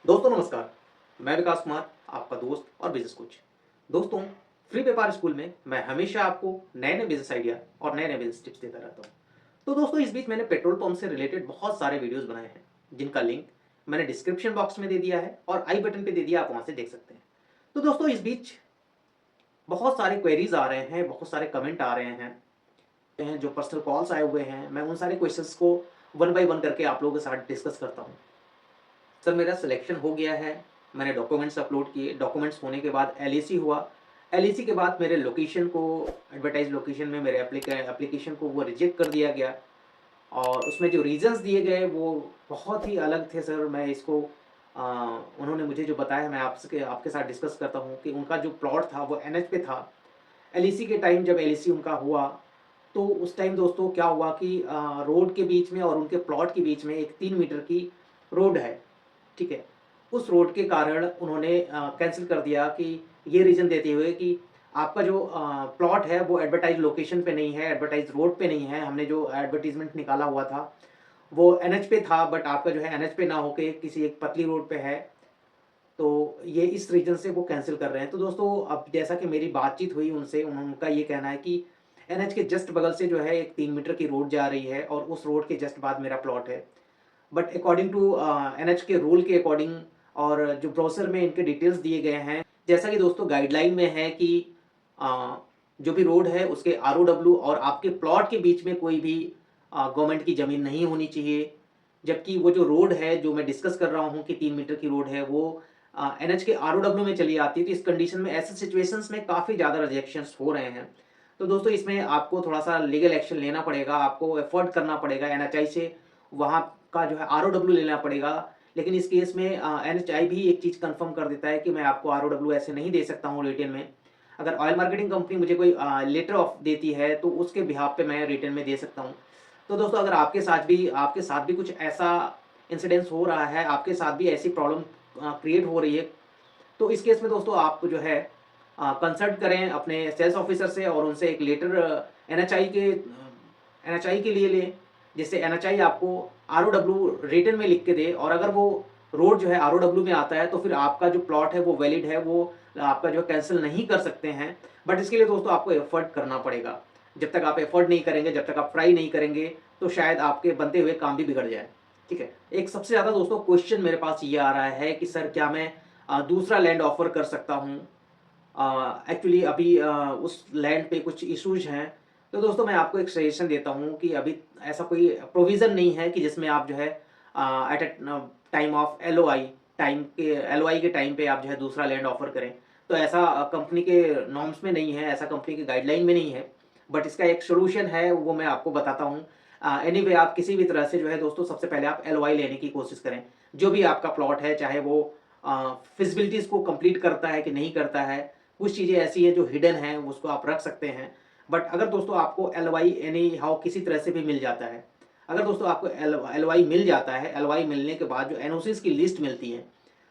दोस्तों नमस्कार। मैं विकास कुमार, आपका दोस्त और बिजनेस कोच। दोस्तों, फ्री व्यापार स्कूल में मैं हमेशा आपको नए नए बिजनेस आइडिया और नए नए बिजनेस टिप्स देता रहता हूँ। तो दोस्तों, इस बीच मैंने पेट्रोल पंप से रिलेटेड बहुत सारे वीडियोस बनाए हैं, जिनका लिंक मैंने डिस्क्रिप्शन बॉक्स में दे दिया है और आई बटन पे दे दिया, आप वहां से देख सकते हैं। तो दोस्तों, इस बीच बहुत सारे क्वेरीज आ रहे हैं, बहुत सारे कमेंट आ रहे हैं, जो पर्सनल कॉल्स आए हुए हैं। मैं उन सारे क्वेश्चंस को वन बाय वन करके आप लोगों के साथ डिस्कस करता हूँ। सर, मेरा सिलेक्शन हो गया है, मैंने डॉक्यूमेंट्स अपलोड किए, डॉक्यूमेंट्स होने के बाद एलईसी हुआ, एलईसी के बाद मेरे लोकेशन को, एडवर्टाइज लोकेशन में मेरे एप्लीकेशन को वो रिजेक्ट कर दिया गया और उसमें जो रीज़न्स दिए गए वो बहुत ही अलग थे सर। मैं इसको उन्होंने मुझे जो बताया, मैं आपसे आपके साथ डिस्कस करता हूँ कि उनका जो प्लॉट था वो एनएच पे था। एलईसी के टाइम जब एलईसी उनका हुआ, तो उस टाइम दोस्तों क्या हुआ कि रोड के बीच में और उनके प्लॉट के बीच में एक 3 मीटर की रोड है। ठीक है? उस रोड के कारण उन्होंने कैंसल कर दिया कि ये रीज़न देते हुए कि आपका जो प्लॉट है वो एडवर्टाइज़ लोकेशन पे नहीं है, एडवर्टाइज़ रोड पे नहीं है। हमने जो एडवर्टाइज़मेंट निकाला हुआ था, वो एनएच पे था, बट आपका जो है एनएच पे ना होके किसी एक पतली रोड पे है। तो ये इस रीज़न से वो कैंसल कर रहे हैं। तो दोस्तों, अब जैसा कि मेरी बातचीत हुई उनसे, उनका ये कहना है कि एनएच के जस्ट बगल से जो है एक 3 मीटर की रोड जा रही है और उस रोड के जस्ट बाद मेरा प्लॉट है। बट अकॉर्डिंग टू एनएच के रूल के अकॉर्डिंग और जो ब्रोशर में इनके डिटेल्स दिए गए हैं, जैसा कि दोस्तों गाइडलाइन में है कि अ, जो भी रोड है उसके आरओडब्ल्यू और आपके प्लॉट के बीच में कोई भी गवर्नमेंट की ज़मीन नहीं होनी चाहिए। जबकि वो जो रोड है जो मैं डिस्कस कर रहा हूँ कि 3 मीटर की रोड है, वो एनएच के आरओडब्ल्यू में चली आती है। तो इस कंडीशन में, ऐसे सिचुएशंस में काफ़ी ज़्यादा रिजेक्शंस हो रहे हैं। तो दोस्तों, इसमें आपको थोड़ा-सा लीगल एक्शन लेना पड़ेगा, आपको एफर्ट करना पड़ेगा एनएचआई से, वहाँ का जो है आरओडब्ल्यू लेना पड़ेगा। लेकिन इस केस में एनएचआई भी एक चीज़ कन्फर्म कर देता है कि मैं आपको आरओडब्ल्यू ऐसे नहीं दे सकता हूँ रिटेन में। अगर ऑयल मार्केटिंग कंपनी मुझे कोई लेटर ऑफ देती है तो उसके बिहाफ पे मैं रिटेन में दे सकता हूँ। तो दोस्तों, अगर आपके साथ भी कुछ ऐसा इंसिडेंस हो रहा है, आपके साथ भी ऐसी प्रॉब्लम क्रिएट हो रही है, तो इस केस में दोस्तों आप जो है कंसल्ट करें अपने सेल्स ऑफिसर से और उनसे एक लेटर एनएचआई के लिए लें, जिससे एनएचआई आपको आरओडब्ल्यू रिटन में लिख के दे। और अगर वो रोड जो है आरओडब्ल्यू में आता है तो फिर आपका जो प्लॉट है वो वैलिड है, वो आपका जो कैंसिल नहीं कर सकते हैं। बट इसके लिए दोस्तों आपको एफर्ट करना पड़ेगा। जब तक आप एफर्ट नहीं करेंगे, जब तक आप ट्राई नहीं करेंगे, तो शायद आपके बनते हुए काम भी बिगड़ जाए। ठीक है? एक सबसे ज़्यादा दोस्तों क्वेश्चन मेरे पास ये आ रहा है कि सर, क्या मैं दूसरा लैंड ऑफ़र कर सकता हूँ? एक्चुअली अभी उस लैंड पे कुछ इश्यूज़ हैं। तो दोस्तों, मैं आपको एक सजेशन देता हूँ कि अभी ऐसा कोई प्रोविज़न नहीं है कि जिसमें आप जो है at a time of LOI, LOI के टाइम पे आप जो है दूसरा लैंड ऑफ़र करें। तो ऐसा कंपनी के नॉर्म्स में नहीं है, ऐसा कंपनी की गाइडलाइन में नहीं है। बट इसका एक सॉल्यूशन है, वो मैं आपको बताता हूँ। एनीवे, आप किसी भी तरह से जो है दोस्तों, सबसे पहले आप एलओआई लेने की कोशिश करें। जो भी आपका प्लॉट है, चाहे वो फिज़िबिलिटीज़ को कंप्लीट करता है कि नहीं करता है। कुछ चीज़ें ऐसी हैं जो हिडन हैं, उसको आप रख सकते हैं। बट अगर दोस्तों आपको एलओआई एनी हाउ किसी तरह से भी मिल जाता है, अगर दोस्तों आपको एलओआई मिल जाता है, एलओआई मिलने के बाद जो एनओसीज़ की लिस्ट मिलती है,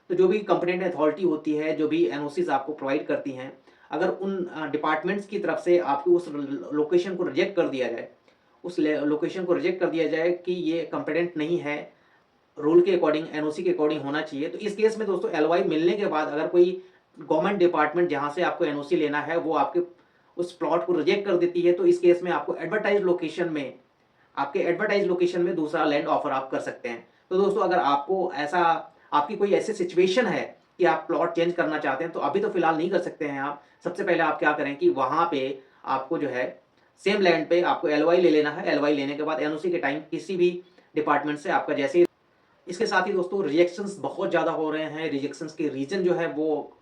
तो जो भी कंपेटेंट अथॉरिटी होती है, जो भी एनओसीज़ आपको प्रोवाइड करती हैं, अगर उन डिपार्टमेंट्स की तरफ से आपकी उस लोकेशन को रिजेक्ट कर दिया जाए, उस लोकेशन को रिजेक्ट कर दिया जाए कि ये कंपेटेंट नहीं है, रूल के अकॉर्डिंग, एनओसी के अकॉर्डिंग होना चाहिए। तो इस केस में दोस्तों एलओआई मिलने के बाद अगर कोई गवर्नमेंट डिपार्टमेंट जहाँ से आपको एनओसी लेना है, वो आपके उस प्लॉट को रिजेक्ट कर देती है, तो इस केस में आपके एडवर्टाइज लोकेशन में दूसरा लैंड ऑफर आप कर सकते हैं। तो दोस्तों, अगर आपकी कोई ऐसी सिचुएशन है कि आप प्लॉट चेंज करना चाहते हैं, तो अभी तो फिलहाल नहीं कर सकते हैं आप। सबसे पहले आप क्या करें कि वहाँ पे आपको जो है सेम लैंड पे आपको एलओआई ले लेना है। एलओआई लेने के बाद एनओसी के टाइम किसी भी डिपार्टमेंट से आपका जैसे ही, इसके साथ ही दोस्तों रिजेक्शंस बहुत ज़्यादा हो रहे हैं। रिजेक्शंस के रीज़न जो है वो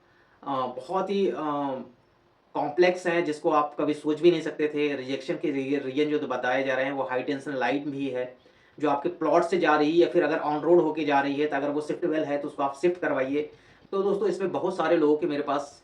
बहुत ही कॉम्प्लेक्स हैं, जिसको आप कभी सोच भी नहीं सकते थे। रिजेक्शन के रीजन जो तो बताए जा रहे हैं, वो हाई टेंशन लाइन भी है, जो आपके प्लॉट से जा रही है, या फिर अगर ऑन रोड होके जा रही है, तो अगर वो शिफ्ट वेल है तो उसको आप शिफ्ट करवाइए। तो दोस्तों, इसमें बहुत सारे लोगों के मेरे पास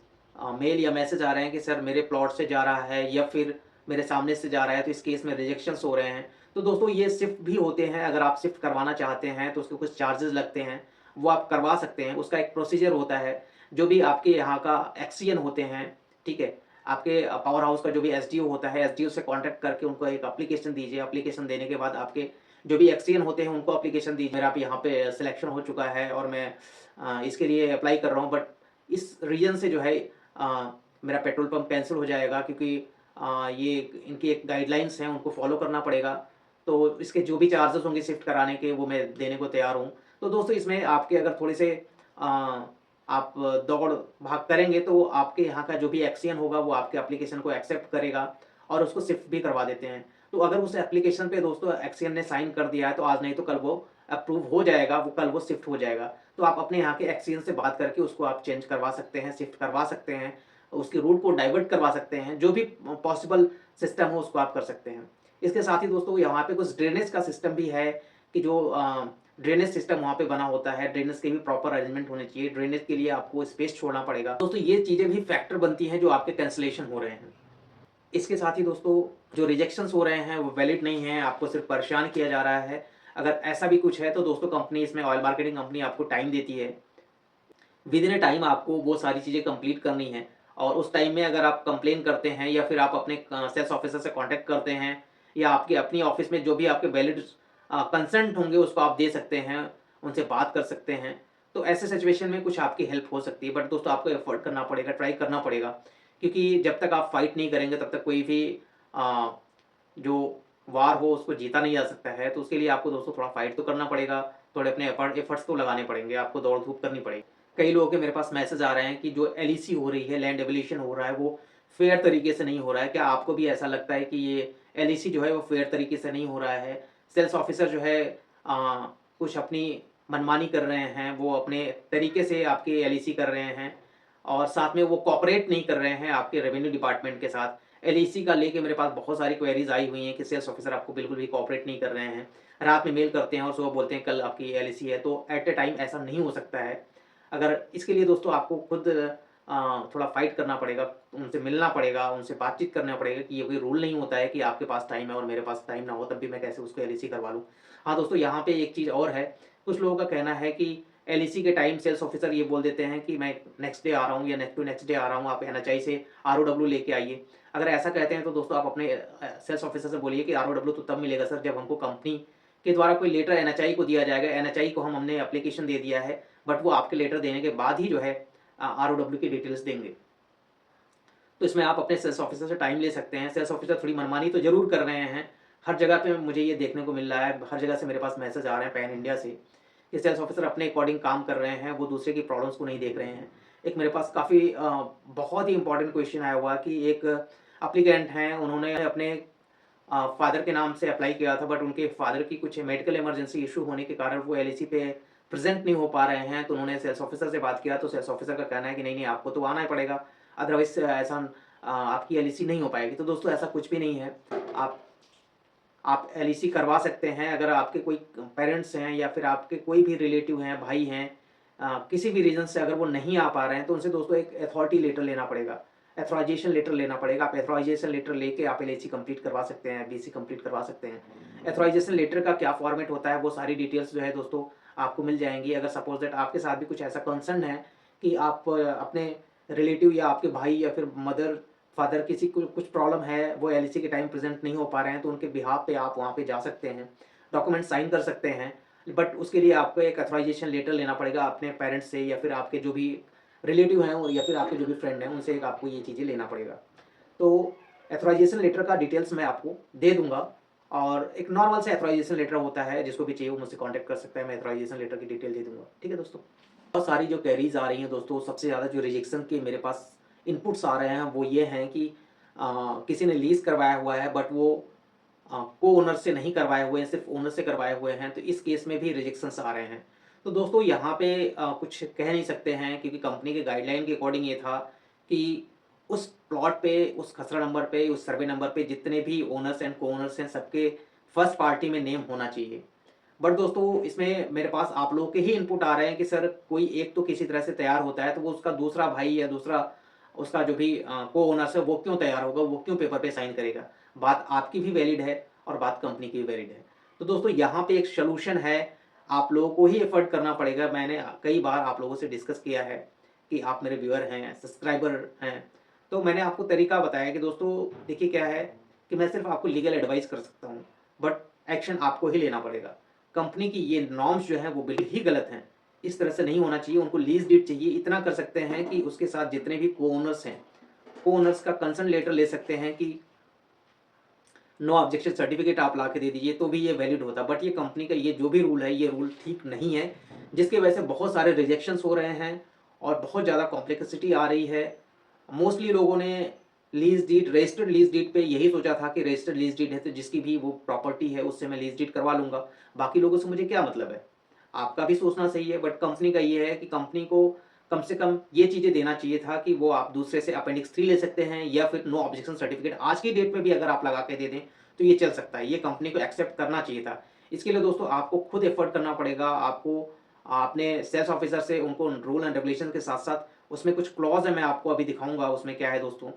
मेल या मैसेज आ रहे हैं कि सर, मेरे प्लॉट से जा रहा है या फिर मेरे सामने से जा रहा है, तो इस केस में रिजेक्शंस हो रहे हैं। तो दोस्तों, ये शिफ्ट भी होते हैं। अगर आप शिफ्ट करवाना चाहते हैं तो उसके कुछ चार्जेस लगते हैं, वो आप करवा सकते हैं। उसका एक प्रोसीजर होता है। जो भी आपके यहाँ का एक्सीएन होते हैं, ठीक है, आपके पावर हाउस का जो भी एसडीओ होता है, एसडीओ से कांटेक्ट करके उनको एक एप्लीकेशन दीजिए। एप्लीकेशन देने के बाद आपके जो भी एक्सचेंज होते हैं उनको एप्लीकेशन दी। मेरा यहाँ पे सिलेक्शन हो चुका है और मैं इसके लिए अप्लाई कर रहा हूँ, बट इस रीज़न से जो है मेरा पेट्रोल पंप कैंसिल हो जाएगा, क्योंकि ये इनकी एक गाइडलाइंस हैं, उनको फॉलो करना पड़ेगा। तो इसके जो भी चार्जेस होंगे शिफ्ट कराने के, वो मैं देने को तैयार हूँ। तो दोस्तों इसमें आपके अगर थोड़े से आप दौड़ भाग करेंगे तो आपके यहाँ का जो भी एक्सचेंज होगा वो आपके एप्लीकेशन को एक्सेप्ट करेगा और उसको शिफ्ट भी करवा देते हैं। तो अगर उस एप्लीकेशन पे दोस्तों एक्सचेंज ने साइन कर दिया है तो आज नहीं तो कल वो अप्रूव हो जाएगा, वो कल वो शिफ्ट हो जाएगा। तो आप अपने यहाँ के एक्सचेंज से बात करके उसको आप चेंज करवा सकते हैं, शिफ्ट करवा सकते हैं, उसके रूट को डाइवर्ट करवा सकते हैं, जो भी पॉसिबल सिस्टम हो उसको आप कर सकते हैं। इसके साथ ही दोस्तों यहाँ पे कुछ ड्रेनेज का सिस्टम भी है कि जो ड्रेनेज सिस्टम वहाँ पे बना होता है, ड्रेनेज के भी प्रॉपर अरेंजमेंट होने चाहिए। ड्रेनेज के लिए आपको स्पेस छोड़ना पड़ेगा। दोस्तों ये चीज़ें भी फैक्टर बनती हैं जो आपके कैंसिलेशन हो रहे हैं। इसके साथ ही दोस्तों जो रिजेक्शंस हो रहे हैं वो वैलिड नहीं है, आपको सिर्फ परेशान किया जा रहा है। अगर ऐसा भी कुछ है तो दोस्तों कंपनी, इसमें ऑयल मार्केटिंग कंपनी आपको टाइम देती है। विद इन अ टाइम आपको वो सारी चीज़ें कंप्लीट करनी है और उस टाइम में अगर आप कंप्लेन करते हैं या फिर आप अपने सेल्स ऑफिसर से कांटेक्ट करते हैं या आपके अपनी ऑफिस में जो भी आपके वैलिड कंसर्न होंगे उसको आप दे सकते हैं, उनसे बात कर सकते हैं। तो ऐसे सिचुएशन में कुछ आपकी हेल्प हो सकती है, बट दोस्तों आपको एफर्ट करना पड़ेगा, ट्राई करना पड़ेगा, क्योंकि जब तक आप फाइट नहीं करेंगे तब तक कोई भी अ, जो वार हो उसको जीता नहीं जा सकता है। तो उसके लिए आपको दोस्तों थोड़ा फाइट तो करना पड़ेगा, थोड़े अपने एफर्ट्स तो लगाने पड़ेंगे, आपको दौड़ धूप करनी पड़ेगी। कई लोगों के मेरे पास मैसेज आ रहे हैं कि जो एलईसी हो रही है, लैंड एविलेशन हो रहा है, वो फेयर तरीके से नहीं हो रहा है। क्या आपको भी ऐसा लगता है कि ये एलईसी जो है वो फेयर तरीके से नहीं हो रहा है? सेल्स ऑफिसर जो है कुछ अपनी मनमानी कर रहे हैं, वो अपने तरीके से आपकी एलईसी कर रहे हैं और साथ में वो कोऑपरेट नहीं कर रहे हैं आपके रेवेन्यू डिपार्टमेंट के साथ। एलईसी का लेके मेरे पास बहुत सारी क्वेरीज आई हुई हैं कि सेल्स ऑफिसर आपको बिल्कुल भी कोऑपरेट नहीं कर रहे हैं। रात में मेल करते हैं और सुबह बोलते हैं कल आपकी एलईसी है, तो एट अ टाइम ऐसा नहीं हो सकता है। अगर इसके लिए दोस्तों आपको खुद थोड़ा फाइट करना पड़ेगा, उनसे मिलना पड़ेगा, उनसे बातचीत करना पड़ेगा कि ये कोई रूल नहीं होता है कि आपके पास टाइम है और मेरे पास टाइम ना हो तब भी मैं कैसे उसको एलईसी करवा लूँ। हाँ दोस्तों, यहाँ पे एक चीज़ और है, कुछ लोगों का कहना है कि एलईसी के टाइम सेल्स ऑफिसर ये बोल देते हैं कि मैं नेक्स्ट डे आ रहा हूँ या नेक्स्ट टू नेक्स्ट डे आ रहा हूँ, आप एनएचआई से आरओडब्ल्यू लेके आइए। अगर ऐसा कहते हैं तो दोस्तों आप अपने सेल्स ऑफिसर से बोलिए कि आरओडब्ल्यू तो तब मिलेगा सर जब हमको कंपनी के द्वारा कोई लेटर एनएचआई को दिया जाएगा। एनएचआई को हमने एप्लीकेशन दे दिया है, बट वो आपके लेटर देने के बाद ही जो है आरओडब्ल्यू की डिटेल्स देंगे। तो इसमें आप अपने सेल्स ऑफिसर से टाइम ले सकते हैं। सेल्स ऑफिसर थोड़ी मनमानी तो ज़रूर कर रहे हैं, हर जगह पे मुझे ये देखने को मिल रहा है, हर जगह से मेरे पास मैसेज आ रहे हैं पैन इंडिया से कि सेल्स ऑफिसर अपने अकॉर्डिंग काम कर रहे हैं, वो दूसरे की प्रॉब्लम्स को नहीं देख रहे हैं। एक मेरे पास काफ़ी बहुत ही इंपॉर्टेंट क्वेश्चन आया हुआ कि एक एप्लीकेंट हैं, उन्होंने अपने फादर के नाम से अप्लाई किया था, बट उनके फादर की कुछ मेडिकल इमरजेंसी इशू होने के कारण वो एलआईसी पे प्रेजेंट नहीं हो पा रहे हैं। तो उन्होंने सेल्स ऑफिसर से बात किया, तो सेल्स ऑफिसर का कहना है कि नहीं नहीं आपको तो आना ही पड़ेगा, अदरवाइज ऐसा आपकी एलआईसी नहीं हो पाएगी। तो दोस्तों ऐसा कुछ भी नहीं है, आप एलआईसी करवा सकते हैं। अगर आपके कोई पेरेंट्स हैं या फिर आपके कोई भी रिलेटिव हैं, भाई हैं, किसी भी रीज़न से अगर वो नहीं आ पा रहे हैं तो उनसे दोस्तों एक अथॉरिटी लेटर लेना पड़ेगा, एथोराइजेशन लेटर लेना पड़ेगा। आप एथोराइजेशन लेटर लेके आप एलआईसी कंप्लीट करवा सकते हैं, बीसी कंप्लीट करवा सकते हैं। एथोराइजेशन लेटर का क्या फॉर्मेट होता है वो सारी डिटेल्स जो है दोस्तों आपको मिल जाएंगी। अगर सपोज दैट आपके साथ भी कुछ ऐसा कंसर्न है कि आप अपने रिलेटिव या आपके भाई या फिर मदर फादर किसी को कुछ प्रॉब्लम है, वो एलआईसी के टाइम प्रेजेंट नहीं हो पा रहे हैं, तो उनके बिहाफ पे आप वहाँ पे जा सकते हैं, डॉक्यूमेंट साइन कर सकते हैं। बट उसके लिए आपको एक अथोराइजेशन लेटर लेना पड़ेगा अपने पेरेंट्स से या फिर आपके जो भी रिलेटिव हैं या फिर आपके जो भी फ्रेंड हैं उनसे आपको ये चीज़ें लेना पड़ेगा। तो एथोराइजेशन लेटर का डिटेल्स मैं आपको दे दूंगा और एक नॉर्मल सा एथोराइजेशन लेटर होता है, जिसको भी चाहिए वो मुझसे कांटेक्ट कर सकता है, मैं एथोराइजेशन लेटर की डिटेल दे दूंगा। ठीक है दोस्तों, बहुत सारी जो क्वेरीज आ रही हैं दोस्तों, सबसे ज़्यादा जो रिजेक्शन के मेरे पास इनपुट्स आ रहे हैं वो ये हैं कि किसी ने लीज करवाया हुआ है बट वो को ओनर से नहीं करवाए हुए हैं, सिर्फ ओनर से करवाए हुए हैं, तो इस केस में भी रिजेक्शंस आ रहे हैं। तो दोस्तों यहाँ पे कुछ कह नहीं सकते हैं, क्योंकि कंपनी के गाइडलाइन के अकॉर्डिंग ये था कि उस प्लॉट पे, उस खसरा नंबर पे, उस सर्वे नंबर पे जितने भी ओनर्स एंड को ओनर्स हैं सबके फर्स्ट पार्टी में नेम होना चाहिए। बट दोस्तों इसमें मेरे पास आप लोगों के ही इनपुट आ रहे हैं कि सर कोई एक तो किसी तरह से तैयार होता है तो वो उसका दूसरा भाई या दूसरा उसका जो भी को ओनर्स है वो क्यों तैयार होगा, वो क्यों पेपर पे साइन करेगा। बात आपकी भी वैलिड है और बात कंपनी की भी वैलिड है। तो दोस्तों यहाँ पे एक सोल्यूशन है, आप लोगों को ही एफर्ट करना पड़ेगा। मैंने कई बार आप लोगों से डिस्कस किया है कि आप मेरे व्यूअर हैं, सब्सक्राइबर हैं, तो मैंने आपको तरीका बताया कि दोस्तों देखिए क्या है कि मैं सिर्फ आपको लीगल एडवाइस कर सकता हूँ, बट एक्शन आपको ही लेना पड़ेगा। कंपनी की ये नॉर्म्स जो हैं वो बिल्कुल ही गलत हैं। इस तरह से नहीं होना चाहिए, उनको लीज़ डीड चाहिए। इतना कर सकते हैं कि उसके साथ जितने भी को-ओनर्स हैं, को-ओनर्स का कंसर्न लेटर ले सकते हैं कि नो ऑब्जेक्शन सर्टिफिकेट आप ला के दे दीजिए, तो भी ये वैलिड होता। बट ये कंपनी का ये जो भी रूल है, ये रूल ठीक नहीं है, जिसकी वजह से बहुत सारे रिजेक्शंस हो रहे हैं और बहुत ज़्यादा कॉम्प्लेक्सिटी आ रही है। मोस्टली लोगों ने lease deed, registered lease deed पे यही सोचा था कि रजिस्टर्ड लीज़ डीड है तो जिसकी भी वो प्रॉपर्टी है उससे मैं लीज़ डीड करवा लूँगा, बाकी लोगों से मुझे क्या मतलब है। आपका भी सोचना सही है, बट कंपनी का ये है कि कंपनी को कम से कम ये चीज़ें देना चाहिए था कि वो आप दूसरे से अपेंडिक्स 3 ले सकते हैं या फिर नो ऑब्जेक्शन सर्टिफिकेट आज की डेट में भी अगर आप लगा के दे दें तो ये चल सकता है। ये कंपनी को एक्सेप्ट करना चाहिए था। इसके लिए दोस्तों आपको खुद एफर्ट करना पड़ेगा। आपको अपने सेल्स ऑफिसर से उनको रूल एंड रेगुलेशन के साथ-साथ उसमें कुछ क्लॉज़ है, मैं आपको अभी दिखाऊँगा उसमें क्या है दोस्तों।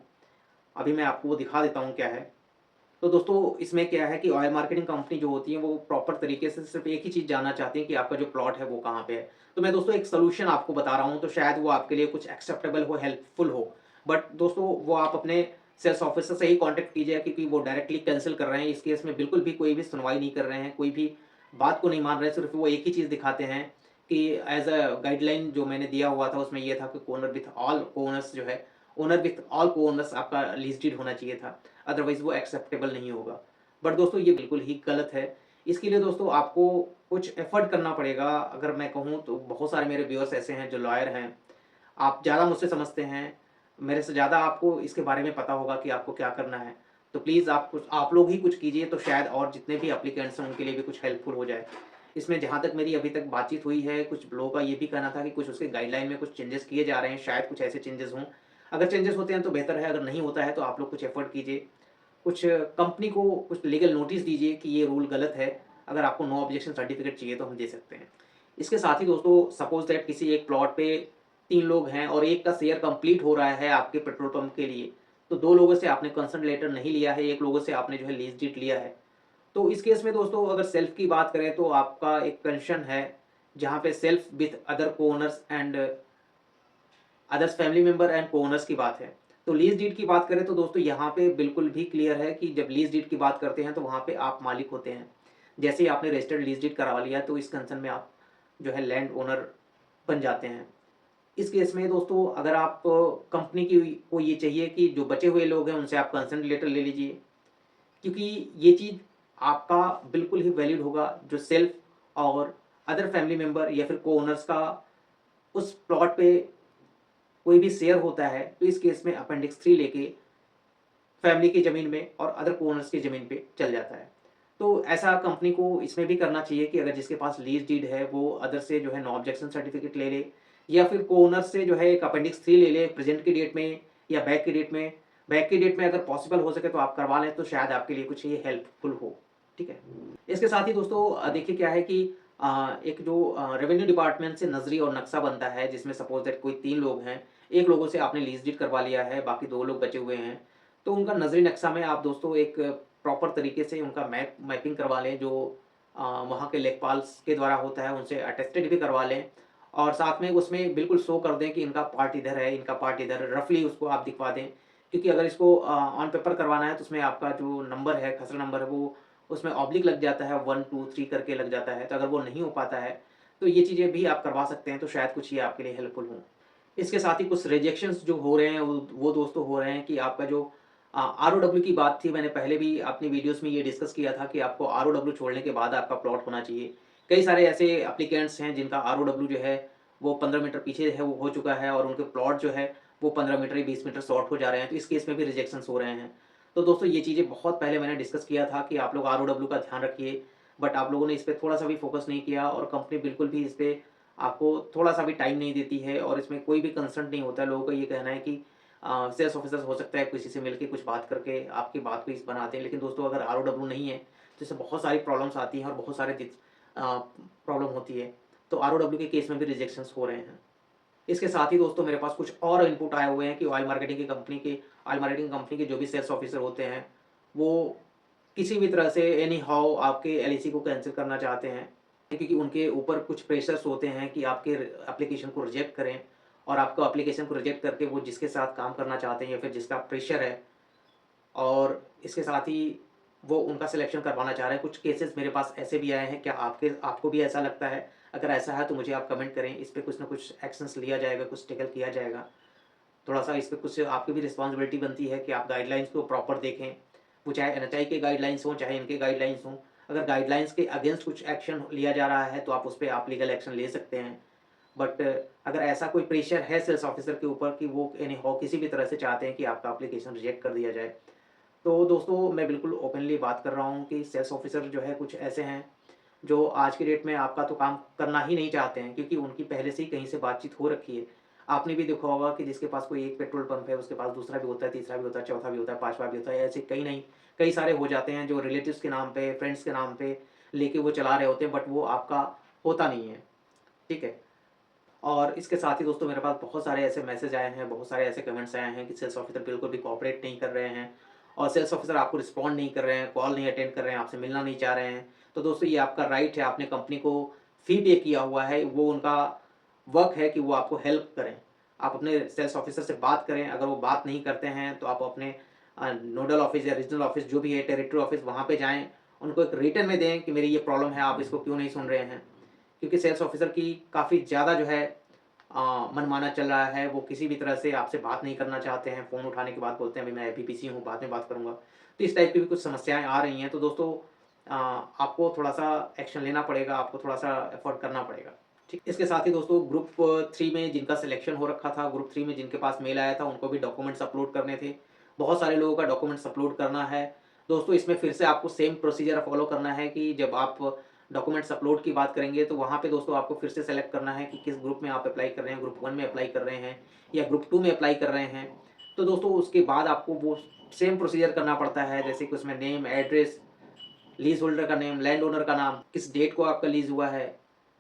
अभी मैं आपको वो दिखा देता हूँ क्या है। तो दोस्तों इसमें क्या है कि ऑयल मार्केटिंग कंपनी जो होती है वो प्रॉपर तरीके से सिर्फ़ एक ही चीज़ जानना चाहती है कि आपका जो प्लॉट है वो कहाँ पे है। तो मैं दोस्तों एक सॉल्यूशन आपको बता रहा हूँ, तो शायद वो आपके लिए कुछ एक्सेप्टेबल हो, हेल्पफुल हो। बट दोस्तों वो आप अपने सेल्स ऑफिसर से ही कॉन्टैक्ट कीजिए, क्योंकि वो डायरेक्टली कैंसल कर रहे हैं। इस केस में बिल्कुल भी कोई भी सुनवाई नहीं कर रहे हैं, कोई भी बात को नहीं मान रहे हैं। सिर्फ़ वो एक ही चीज़ दिखाते हैं कि एज़ अ गाइडलाइन जो मैंने दिया हुआ था उसमें ये था कि ओनर विथ ऑल ओनर्स जो है, ओनर विथ ऑल को-ओनर्स आपका लीज़ डीड होना चाहिए था। अदरवाइज़ वो एक्सेप्टेबल नहीं होगा। बट दोस्तों ये बिल्कुल ही गलत है। इसके लिए दोस्तों आपको कुछ एफ़र्ट करना पड़ेगा। अगर मैं कहूँ तो बहुत सारे मेरे व्यूअर्स ऐसे हैं जो लॉयर हैं। आप ज़्यादा मुझसे समझते हैं, मेरे से ज़्यादा आपको इसके बारे में पता होगा कि आपको क्या करना है। तो प्लीज़ आप लोग ही कुछ कीजिए, तो शायद और जितने भी एप्लीकेंट्स हैं उनके लिए भी कुछ हेल्पफुल हो जाए। इसमें जहाँ तक मेरी अभी तक बातचीत हुई है, कुछ लोगों का ये भी कहना था कि कुछ उसके गाइडलाइन में कुछ चेंजेस किए जा रहे हैं, शायद कुछ ऐसे चेंजेस हों। अगर चेंजेस होते हैं तो बेहतर है, अगर नहीं होता है तो आप लोग कुछ एफ़र्ट कीजिए। कुछ कंपनी को कुछ लीगल नोटिस दीजिए कि ये रूल गलत है। अगर आपको नो ऑब्जेक्शन सर्टिफिकेट चाहिए तो हम दे सकते हैं। इसके साथ ही दोस्तों सपोज़ दैट किसी एक प्लॉट पे 3 लोग हैं और एक का शेयर कंप्लीट हो रहा है आपके पेट्रोल पंप के लिए। तो 2 लोगों से आपने कंसर्न लेटर नहीं लिया है, 1 लोगों से आपने जो है लीज़ डीड लिया है। तो इस केस में दोस्तों अगर सेल्फ की बात करें तो आपका एक कंडीशन है, जहाँ पे self with other co-owners and others family member and co-owners की बात है। तो लीज़ डीड की बात करें तो दोस्तों यहाँ पे बिल्कुल भी क्लियर है कि जब लीज़ डीड की बात करते हैं तो वहाँ पे आप मालिक होते हैं। जैसे ही आपने रजिस्टर्ड लीज़ डीड करवा लिया तो इस कंसर्न में आप जो है लैंड ओनर बन जाते हैं। इस केस में दोस्तों अगर आप कंपनी की को ये चाहिए कि जो बचे हुए लोग हैं उनसे आप कंसेंट लेटर ले लीजिए, क्योंकि ये चीज़ आपका बिल्कुल ही वैलिड होगा। जो सेल्फ और अदर फैमिली मेंबर या फिर को-ओनर्स का उस प्लॉट पे कोई भी शेयर होता है, तो इस केस में अपेंडिक्स 3 लेके फैमिली की ज़मीन में और अदर को-ओनर्स की ज़मीन पे चल जाता है। तो ऐसा कंपनी को इसमें भी करना चाहिए कि अगर जिसके पास लीज़ डीड है वो अदर से जो है नो ऑब्जेक्शन सर्टिफिकेट ले ले, या फिर को-ओनर से जो है एक अपेंडिक्स 3 ले ले प्रेज़ेंट की डेट में या बैक की डेट में। बैक की डेट में अगर पॉसिबल हो सके तो आप करवा लें, तो शायद आपके लिए कुछ ये हेल्पफुल हो। ठीक है? इसके साथ ही दोस्तों देखिए क्या है कि एक जो रेवेन्यू डिपार्टमेंट से नज़री और नक्शा बनता है, जिसमें सपोज़ दैट कोई 3 लोग हैं, 1 लोगों से आपने लीज़ डीड करवा लिया है, बाकी 2 लोग बचे हुए हैं। तो उनका नज़री नक्शा में आप दोस्तों एक प्रॉपर तरीके से उनका मैपिंग करवा लें, जो वहाँ के लेखपाल्स के द्वारा होता है, उनसे अटेस्टेड भी करवा लें और साथ में उसमें बिल्कुल शो कर दें कि इनका पार्ट इधर है, इनका पार्ट इधर है, रफ़ली उसको आप दिखवा दें। क्योंकि अगर इसको ऑन पेपर करवाना है तो उसमें आपका जो नंबर है, खसरा नंबर है, वो उसमें ऑब्लिक लग जाता है, 1, 2, 3 करके लग जाता है। तो अगर वो नहीं हो पाता है, तो ये चीज़ें भी आप करवा सकते हैं, तो शायद कुछ ये आपके लिए हेल्पफुल हों। इसके साथ ही कुछ रिजेक्शंस जो हो रहे हैं वो दोस्तों हो रहे हैं कि आपका जो आरओडब्ल्यू की बात थी, मैंने पहले भी अपनी वीडियोज़ में ये डिस्कस किया था कि आपको आरओडब्ल्यू छोड़ने के बाद आपका प्लॉट होना चाहिए। कई सारे ऐसे एप्लीकेंट्स हैं जिनका आरओडब्ल्यू जो है वो 15 मीटर पीछे है, वो हो चुका है और उनके प्लॉट जो है वो 15 मीटर या 20 मीटर शॉर्ट हो जा रहे हैं, तो इस केस में भी रिजेक्शंस हो रहे हैं। तो दोस्तों ये चीज़ें बहुत पहले मैंने डिस्कस किया था कि आप लोग आरओडब्ल्यू का ध्यान रखिए, बट आप लोगों ने इस पे थोड़ा-सा भी फोकस नहीं किया और कंपनी बिल्कुल भी इस पे आपको थोड़ा-सा भी टाइम नहीं देती है और इसमें कोई भी कंसर्न नहीं होता है। लोगों का ये कहना है कि सेल्स ऑफिसर हो सकता है किसी से मिलके कुछ बात करके आपकी बात को इस बनाते हैं, लेकिन दोस्तों अगर आरओडब्ल्यू नहीं है, तो इससे बहुत सारी प्रॉब्लम्स आती हैं और बहुत सारे प्रॉब्लम होती है। तो आरओडब्ल्यू के केस में भी रिजेक्शंस हो रहे हैं। इसके साथ ही दोस्तों मेरे पास कुछ और इनपुट आए हुए हैं कि ऑयल मार्केटिंग कंपनी के जो भी सेल्स ऑफिसर होते हैं, वो किसी भी तरह से एनी हाउ आपके एलआईसी को कैंसल करना चाहते हैं, क्योंकि उनके ऊपर कुछ प्रेशर्स होते हैं कि आपके एप्लीकेशन को रिजेक्ट करें, और आपको एप्लीकेशन को रिजेक्ट करके वो जिसके साथ काम करना चाहते हैं या फिर जिसका प्रेशर है। और इसके साथ ही वो उनका सिलेक्शन करवाना चाह रहे हैं। कुछ केसेस मेरे पास ऐसे भी आए हैं, क्या आपको भी ऐसा लगता है? अगर ऐसा है तो मुझे आप कमेंट करें, इस पे कुछ ना कुछ एक्शंस लिया जाएगा, कुछ टैकल किया जाएगा। थोड़ा-सा इस पे कुछ आपकी भी रिस्पॉन्सिबिलिटी बनती है कि आप गाइडलाइंस को प्रॉपर देखें। वो चाहे एनएचआई के गाइडलाइंस हों, चाहे इनके गाइडलाइंस हों। अगर गाइडलाइंस के अगेंस्ट कुछ एक्शन लिया जा रहा है, तो आप उस पे आप लीगल एक्शन ले सकते हैं। बट अगर ऐसा कोई प्रेशर है सेल्स ऑफिसर के ऊपर कि वो एनी हाउ किसी भी तरह से चाहते हैं कि आपका एप्लीकेशन रिजेक्ट कर दिया जाए, तो दोस्तों मैं बिल्कुल ओपनली बात कर रहा हूँ कि सेल्स ऑफिसर जो है कुछ ऐसे हैं, जो आज की डेट में आपका तो काम करना ही नहीं चाहते हैं, क्योंकि उनकी पहले से ही कहीं से बातचीत हो रखी है। आपने भी देखा होगा कि जिसके पास कोई एक पेट्रोल पंप है, उसके पास दूसरा भी होता है, तीसरा भी होता है, चौथा भी होता है, पाँचवाँ भी होता है, ऐसे कई नहीं, कई सारे हो जाते हैं जो रिलेटिव्स के नाम पे, फ्रेंड्स के नाम पे लेके वो चला रहे होते हैं, बट वो आपका होता नहीं है, ठीक है? और इसके साथ ही दोस्तों मेरे पास बहुत सारे ऐसे मैसेज आए हैं, बहुत सारे ऐसे कमेंट्स आए हैं कि सेल्स ऑफिसर बिल्कुल भी कोऑपरेट नहीं कर रहे हैं और सेल्स ऑफिसर आपको रिस्पॉन्ड नहीं कर रहे हैं, कॉल नहीं अटेंड कर रहे हैं, आपसे मिलना नहीं चाह रहे हैं। तो दोस्तों ये आपका राइट है, आपने कंपनी को फी पे किया हुआ है, वो उनका वर्क है कि वो आपको हेल्प करें। आप अपने सेल्स ऑफिसर से बात करें, अगर वो बात नहीं करते हैं तो आप अपने नोडल ऑफिस या रीजनल ऑफिस जो भी है, टेरिटरी ऑफिस, वहाँ पे जाएँ, उनको एक रिटन में दें कि मेरी ये प्रॉब्लम है, आप इसको क्यों नहीं सुन रहे हैं। क्योंकि सेल्स ऑफिसर की काफ़ी ज़्यादा जो है मनमाना चल रहा है, वो किसी भी तरह से आपसे बात नहीं करना चाहते हैं, फ़ोन उठाने के बाद बोलते हैं अभी मैं अभी बिज़ी हूँ, बाद में बात करूँगा। तो इस टाइप की भी कुछ समस्याएँ आ रही हैं, तो दोस्तों आपको थोड़ा-सा एक्शन लेना पड़ेगा, आपको थोड़ा-सा एफ़र्ट करना पड़ेगा, ठीक। इसके साथ ही दोस्तों ग्रुप 3 में जिनका सिलेक्शन हो रखा था, ग्रुप 3 में जिनके पास मेल आया था, उनको भी डॉक्यूमेंट्स अपलोड करने थे। बहुत सारे लोगों का डॉक्यूमेंट्स अपलोड करना है। दोस्तों इसमें फिर से आपको सेम प्रोसीजर फ़ॉलो करना है कि जब आप डॉक्यूमेंट्स अपलोड की बात करेंगे, तो वहाँ पे दोस्तों आपको फिर से सेलेक्ट करना है कि किस ग्रुप में आप अप्लाई कर रहे हैं, ग्रुप 1 में अप्लाई कर रहे हैं या ग्रुप 2 में अप्लाई कर रहे हैं। तो दोस्तों उसके बाद आपको वो सेम प्रोसीजर करना पड़ता है, जैसे कि उसमें नेम, एड्रेस, लीज़ होल्डर का नेम, लैंड ओनर का नाम, किस डेट को आपका लीज़ हुआ है,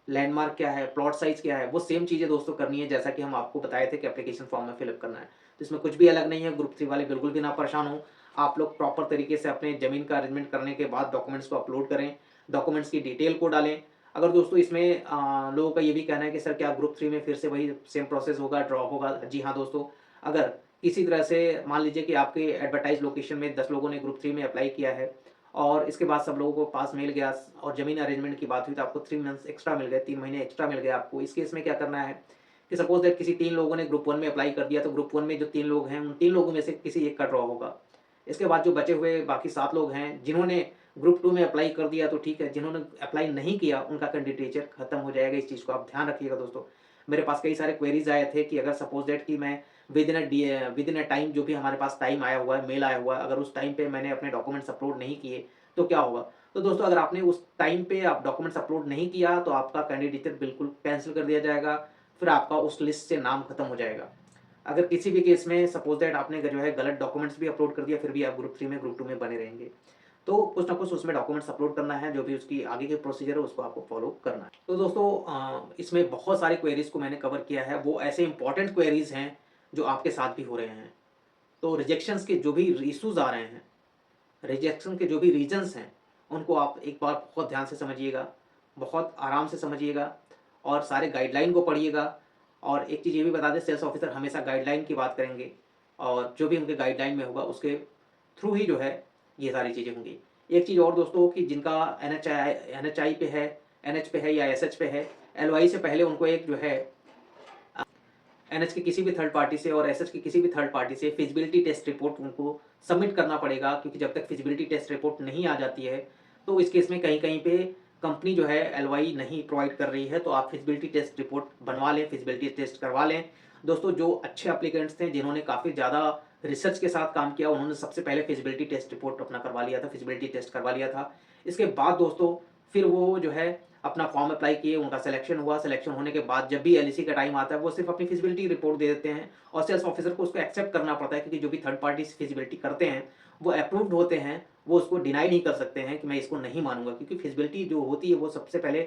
लैंडमार्क क्या है, प्लॉट साइज़ क्या है, वो सेम चीज़ें दोस्तों करनी है जैसा कि हम आपको बताए थे कि एप्लीकेशन फॉर्म में फिलअप करना है। तो इसमें कुछ भी अलग नहीं है, ग्रुप 3 वाले बिल्कुल भी ना परेशान हों। आप लोग प्रॉपर तरीके से अपने ज़मीन का अरेंजमेंट करने के बाद डॉक्यूमेंट्स को अपलोड करें, डॉक्यूमेंट्स की डिटेल को डालें। अगर दोस्तों इसमें लोगों का ये भी कहना है कि सर क्या ग्रुप 3 में फिर से वही सेम प्रोसेस होगा, ड्रॉ होगा? जी हाँ दोस्तों, अगर किसी तरह से मान लीजिए कि आपके एडवर्टाइज़ लोकेशन में 10 लोगों ने ग्रुप 3 में अप्लाई किया है और इसके बाद सब लोगों को पास मिल गया और ज़मीन अरेंजमेंट की बात हुई तो आपको 3 मंथ्स एक्स्ट्रा मिल गए, 3 महीने एक्स्ट्रा मिल गए आपको। इस केस में क्या करना है कि सपोज़ दैट किसी 3 लोगों ने ग्रुप 1 में अप्लाई कर दिया, तो ग्रुप 1 में जो 3 लोग हैं, उन 3 लोगों में से किसी एक का ड्रॉ होगा। इसके बाद जो बचे हुए बाकी 7 लोग हैं, जिन्होंने ग्रुप 2 में अप्लाई कर दिया तो ठीक है, जिन्होंने अप्लाई नहीं किया उनका कैंडिडेचर खत्म हो जाएगा। इस चीज़ को आप ध्यान रखिएगा दोस्तों। मेरे पास कई सारे क्वेरीज़ आए थे कि अगर सपोज़ दैट कि मैं विदिन अ टाइम, जो भी हमारे पास टाइम आया हुआ है, मेल आया हुआ है, अगर उस टाइम पे मैंने अपने डॉक्यूमेंट्स अपलोड नहीं किए, तो क्या होगा? तो दोस्तों अगर आपने उस टाइम पे आप डॉक्यूमेंट्स अपलोड नहीं किया, तो आपका कैंडिडेचर बिल्कुल कैंसल कर दिया जाएगा, फिर आपका उस लिस्ट से नाम खत्म हो जाएगा। अगर किसी भी केस में सपोज़ दैट आपने जो है गलत डॉक्यूमेंट्स भी अपलोड कर दिया, फिर भी आप ग्रुप 3 में, ग्रुप 2 में बने रहेंगे। तो कुछ ना कुछ उसमें डॉक्यूमेंट्स अपलोड करना है, जो भी उसकी आगे की प्रोसीजर है उसको आपको फॉलो करना है। तो दोस्तों इसमें बहुत सारी क्वेरीज़ को मैंने कवर किया है, वो ऐसे इंपॉर्टेंट क्वेरीज़ हैं जो आपके साथ भी हो रहे हैं। तो रिजेक्शंस के जो भी इश्यूज़ आ रहे हैं, रिजेक्शन के जो भी रीज़न्स हैं, उनको आप एक बार बहुत ध्यान से समझिएगा, बहुत आराम से समझिएगा और सारे गाइडलाइन को पढ़िएगा। और एक चीज़ ये भी बता दें, सेल्स ऑफिसर हमेशा गाइडलाइन की बात करेंगे और जो भी उनके गाइडलाइन में होगा उसके थ्रू ही जो है ये सारी चीज़ें होंगी। एक चीज़ और दोस्तों कि जिनका एनएचआई पे है, एनएच पे है या एसएच पे है, एलओआई से पहले उनको एक जो है एनएच के किसी भी थर्ड पार्टी से और एसएच के किसी भी थर्ड पार्टी से फिजिबिलिटी टेस्ट रिपोर्ट उनको सबमिट करना पड़ेगा, क्योंकि जब तक फिजिबिलिटी टेस्ट रिपोर्ट नहीं आ जाती है, तो इस केस में कहीं-कहीं पे कंपनी जो है एलओआई नहीं प्रोवाइड कर रही है, तो आप फिजिबिलिटी टेस्ट रिपोर्ट बनवा लें, फिजिबिलिटी टेस्ट करवा लें। दोस्तों जो अच्छे एप्लीकेंट्स थे, जिन्होंने काफ़ी ज़्यादा रिसर्च के साथ काम किया, उन्होंने सबसे पहले फिजिबिलिटी टेस्ट रिपोर्ट अपना करवा लिया था, फिजिबिलिटी टेस्ट करवा लिया था। इसके बाद दोस्तों फिर वो जो है अपना फॉर्म अप्लाई किए, उनका सिलेक्शन हुआ, सिलेक्शन होने के बाद जब भी एलईसी का टाइम आता है, वो सिर्फ अपनी फिजिबिलिटी रिपोर्ट दे देते हैं और सेल्स ऑफिसर को उसको एक्सेप्ट करना पड़ता है, क्योंकि जो भी थर्ड पार्टी फिजिबिलिटी करते हैं, वो अप्रूव्ड होते हैं, वो उसको डिनाई नहीं कर सकते हैं कि मैं इसको नहीं मानूंगा, क्योंकि फिजिबिलिटी जो होती है वो सबसे पहले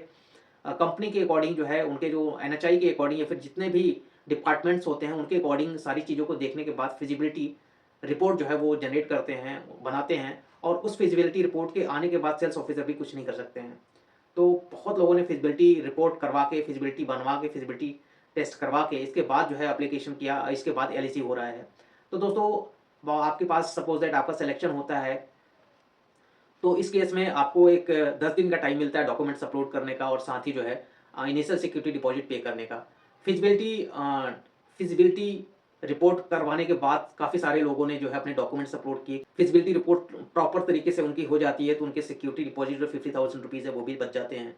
कंपनी के अकॉर्डिंग जो है, उनके जो एनएचआई के अकॉर्डिंग या फिर जितने भी डिपार्टमेंट्स होते हैं उनके अकॉर्डिंग सारी चीज़ों को देखने के बाद फिजिबिलिटी रिपोर्ट जो है वो जनरेट करते हैं, बनाते हैं और उस फिजिबिलिटी रिपोर्ट के आने के बाद सेल्स ऑफिसर भी कुछ नहीं कर सकते हैं। तो बहुत लोगों ने फिजिबिलिटी रिपोर्ट करवा के, फिजिबिलिटी बनवा के, फिजिबिलिटी टेस्ट करवा के इसके बाद जो है एप्लीकेशन किया, इसके बाद एलईसी हो रहा है। तो दोस्तों आपके पास सपोज दैट आपका सिलेक्शन होता है, तो इस केस में आपको एक 10 दिन का टाइम मिलता है डॉक्यूमेंट्स अपलोड करने का और साथ ही जो है इनिशियल सिक्योरिटी डिपॉजिट पे करने का। फिजिबिलिटी रिपोर्ट करवाने के बाद काफ़ी सारे लोगों ने जो है अपने डॉक्यूमेंट्स अपलोड किए। फिजिबिलिटी रिपोर्ट प्रॉपर तरीके से उनकी हो जाती है तो उनके सिक्योरिटी डिपॉजिट जो 50,000 रुपीज़ है वो भी बच जाते हैं।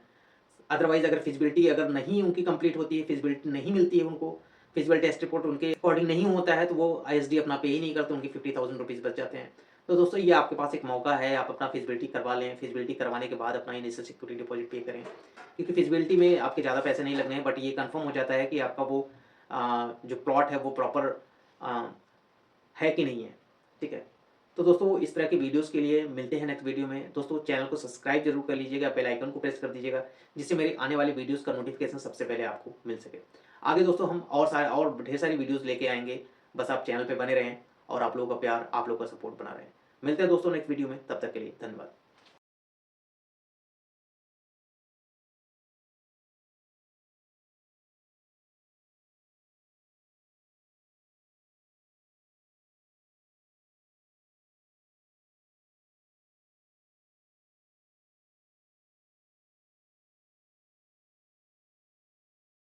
अदरवाइज़ अगर फिजिबिलिटी अगर नहीं उनकी कंप्लीट होती है, फिजिबिलिटी नहीं मिलती है उनको, फिजिबल टेस्ट रिपोर्ट उनके अकॉर्डिंग नहीं होता है तो वो आईएसडी अपना पे ही नहीं करते, उनके 50,000 रुपीज़ बच जाते हैं। तो दोस्तों ये आपके पास एक मौका है, आप अपना फिजिबिलिटी करवा लें, फिजिबिलिटी करवाने के बाद अपना इनिशियल सिक्योरिटी डिपॉजिट पे करें। क्योंकि फिजिबिलिटी में आपके ज़्यादा पैसे नहीं लगने हैं, बट ये कन्फर्म हो जाता है कि आपका वो जो प्लॉट है वो प्रॉपर है कि नहीं है। ठीक है? तो दोस्तों इस तरह की वीडियोज़ के लिए मिलते हैं नेक्स्ट वीडियो में। दोस्तों चैनल को सब्सक्राइब ज़रूर कर लीजिएगा, बेल आइकन को प्रेस कर दीजिएगा, जिससे मेरी आने वाली वीडियोज़ का नोटिफ़िकेशन सबसे पहले आपको मिल सके। आगे दोस्तों हम और ढेर सारी वीडियोज़ लेके आएँगे, बस आप चैनल पे बने रहें और आप लोगों का प्यार, आप लोगों का सपोर्ट बना रहें। मिलते हैं दोस्तों नेक्स्ट वीडियो में, तब तक के लिए धन्यवाद।